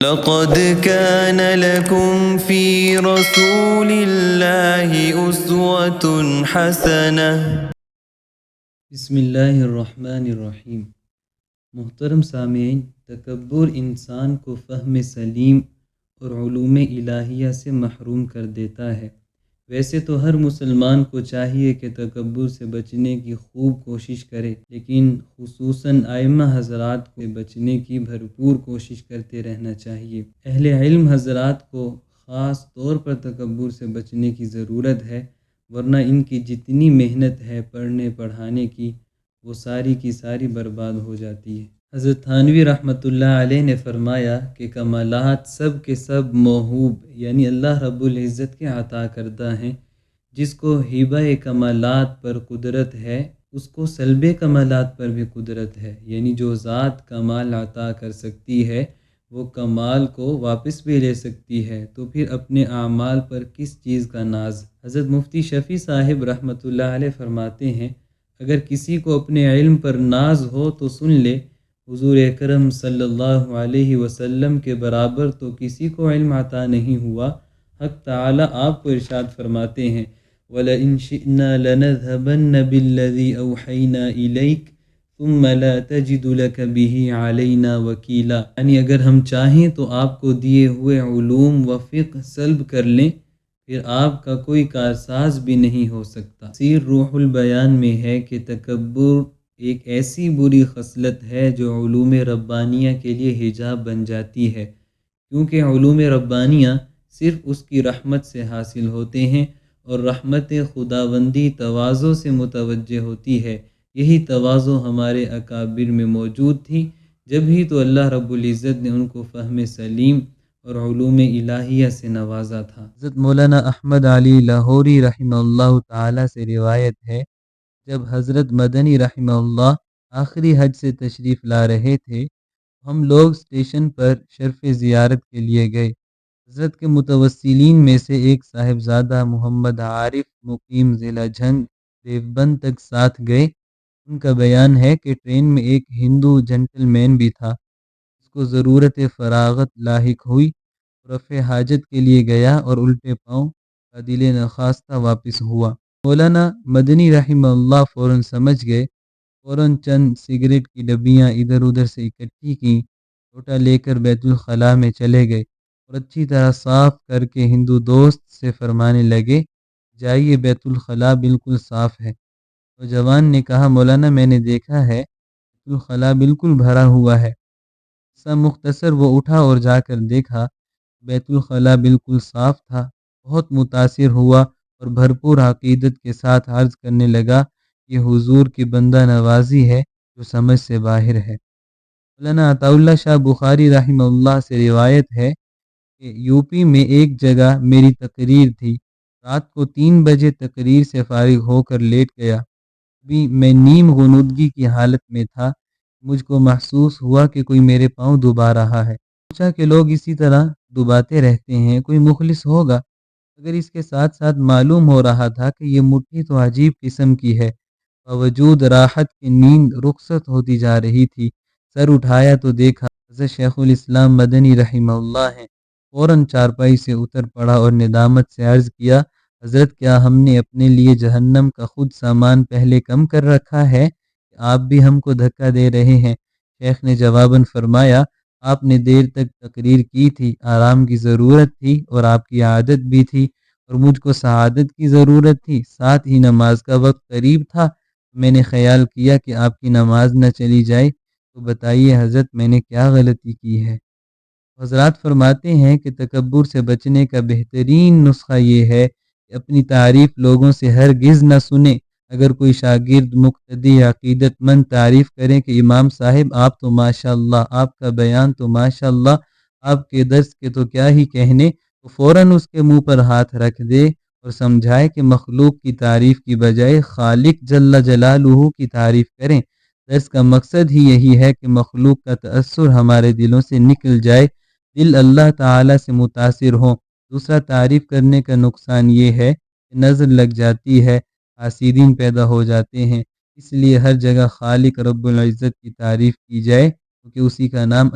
لقد كان لكم في رسول الله أسوة حسنة۔ بسم اللہ الرحمن الرحیم۔ محترم سامعین، تکبر انسان کو فہم سلیم اور علوم الہیہ سے محروم کر دیتا ہے۔ ویسے تو ہر مسلمان کو چاہیے کہ تکبر سے بچنے کی خوب کوشش کرے، لیکن خصوصاً ائمہ حضرات کو بچنے کی بھرپور کوشش کرتے رہنا چاہیے۔ اہل علم حضرات کو خاص طور پر تکبر سے بچنے کی ضرورت ہے، ورنہ ان کی جتنی محنت ہے پڑھنے پڑھانے کی، وہ ساری کی ساری برباد ہو جاتی ہے۔ حضرت تھانوی رحمۃ اللہ علیہ نے فرمایا کہ کمالات سب کے سب موہوب یعنی اللہ رب العزت کے عطا کردہ ہیں۔ جس کو ہبہ کمالات پر قدرت ہے، اس کو سلب کمالات پر بھی قدرت ہے، یعنی جو ذات کمال عطا کر سکتی ہے وہ کمال کو واپس بھی لے سکتی ہے، تو پھر اپنے اعمال پر کس چیز کا ناز۔ حضرت مفتی شفیع صاحب رحمۃ اللہ علیہ فرماتے ہیں، اگر کسی کو اپنے علم پر ناز ہو تو سن لے، حضور اکرم صلی اللہ علیہ وسلم کے برابر تو کسی کو علم عطا نہیں ہوا۔ حق تعالی آپ کو ارشاد فرماتے ہیں، وَلَئِن شِئْنَا لَنَذْهَبَنَّ بِالَّذِي أَوْحَيْنَا إِلَيْكَ ثُمَّ لَا تَجِدُ لَكَ بِهِ عَلَيْنَا وَكِيلًا، یعنی اگر ہم چاہیں تو آپ کو دیے ہوئے علوم و فقہ سلب کر لیں، پھر آپ کا کوئی کارساز بھی نہیں ہو سکتا۔ سیر روح البیان میں ہے کہ تکبر ایک ایسی بری خصلت ہے جو علوم ربانیہ کے لیے حجاب بن جاتی ہے، کیونکہ علوم ربانیہ صرف اس کی رحمت سے حاصل ہوتے ہیں، اور رحمت خداوندی تواضع سے متوجہ ہوتی ہے۔ یہی تواضع ہمارے اکابر میں موجود تھی، جب ہی تو اللہ رب العزت نے ان کو فہم سلیم اور علوم الہیہ سے نوازا تھا۔ حضرت مولانا احمد علی لاہوری رحمہ اللہ تعالی سے روایت ہے، جب حضرت مدنی رحمہ اللہ آخری حج سے تشریف لا رہے تھے، ہم لوگ اسٹیشن پر شرف زیارت کے لیے گئے۔ حضرت کے متوسلین میں سے ایک صاحبزادہ محمد عارف مقیم ضلع جھنگ دیوبند تک ساتھ گئے۔ ان کا بیان ہے کہ ٹرین میں ایک ہندو جنٹل مین بھی تھا، اس کو ضرورت فراغت لاحق ہوئی، رفع حاجت کے لیے گیا اور الٹے پاؤں کا دل نخواستہ واپس ہوا۔ مولانا مدنی رحمہ اللہ فوراً سمجھ گئے، فوراً چند سگریٹ کی ڈبیاں ادھر ادھر سے اکٹھی کیں، لوٹا لے کر بیت الخلاء میں چلے گئے اور اچھی طرح صاف کر کے ہندو دوست سے فرمانے لگے، جائیے بیت الخلاء بالکل صاف ہے۔ نوجوان نے کہا، مولانا میں نے دیکھا ہے بیت الخلاء بالکل بھرا ہوا ہے۔ سا مختصر وہ اٹھا اور جا کر دیکھا، بیت الخلاء بالکل صاف تھا۔ بہت متاثر ہوا اور بھرپور عقیدت کے ساتھ عرض کرنے لگا، یہ حضور کی بندہ نوازی ہے جو سمجھ سے باہر ہے۔ مولانا عطا اللہ شاہ بخاری رحمہ اللہ سے روایت ہے کہ یوپی میں ایک جگہ میری تقریر تھی، رات کو 3 بجے تقریر سے فارغ ہو کر لیٹ گیا۔ ابھی میں نیم غنودگی کی حالت میں تھا، مجھ کو محسوس ہوا کہ کوئی میرے پاؤں دبا رہا ہے۔ سوچا کہ لوگ اسی طرح دباتے رہتے ہیں، کوئی مخلص ہوگا، مگر اس کے ساتھ ساتھ معلوم ہو رہا تھا کہ یہ مٹھی تو عجیب قسم کی ہے۔ باوجود راحت کی نیند رخصت ہوتی جا رہی تھی، سر اٹھایا تو دیکھا حضرت شیخ الاسلام مدنی رحمہ اللہ ہیں۔ فوراً چارپائی سے اتر پڑا اور ندامت سے عرض کیا، حضرت کیا ہم نے اپنے لیے جہنم کا خود سامان پہلے کم کر رکھا ہے کہ آپ بھی ہم کو دھکا دے رہے ہیں؟ شیخ نے جواباً فرمایا، آپ نے دیر تک تقریر کی تھی، آرام کی ضرورت تھی اور آپ کی عادت بھی تھی، اور مجھ کو سعادت کی ضرورت تھی، ساتھ ہی نماز کا وقت قریب تھا، میں نے خیال کیا کہ آپ کی نماز نہ چلی جائے، تو بتائیے حضرت میں نے کیا غلطی کی ہے؟ حضرات فرماتے ہیں کہ تکبر سے بچنے کا بہترین نسخہ یہ ہے کہ اپنی تعریف لوگوں سے ہرگز نہ سنیں۔ اگر کوئی شاگرد مقتدی عقیدت مند تعریف کرے کہ امام صاحب آپ تو ماشاءاللہ، آپ کا بیان تو ماشاءاللہ، آپ کے درس کے تو کیا ہی کہنے، تو فوراً اس کے منہ پر ہاتھ رکھ دے اور سمجھائے کہ مخلوق کی تعریف کی بجائے خالق جل جلالہ کی تعریف کریں۔ درس کا مقصد ہی یہی ہے کہ مخلوق کا تأثر ہمارے دلوں سے نکل جائے، دل اللہ تعالیٰ سے متاثر ہوں۔ دوسرا، تعریف کرنے کا نقصان یہ ہے کہ نظر لگ جاتی ہے، حاسدین پیدا ہو جاتے ہیں۔ اس لیے ہر جگہ خالق رب العزت کی تعریف کی جائے، کیونکہ اسی کا نام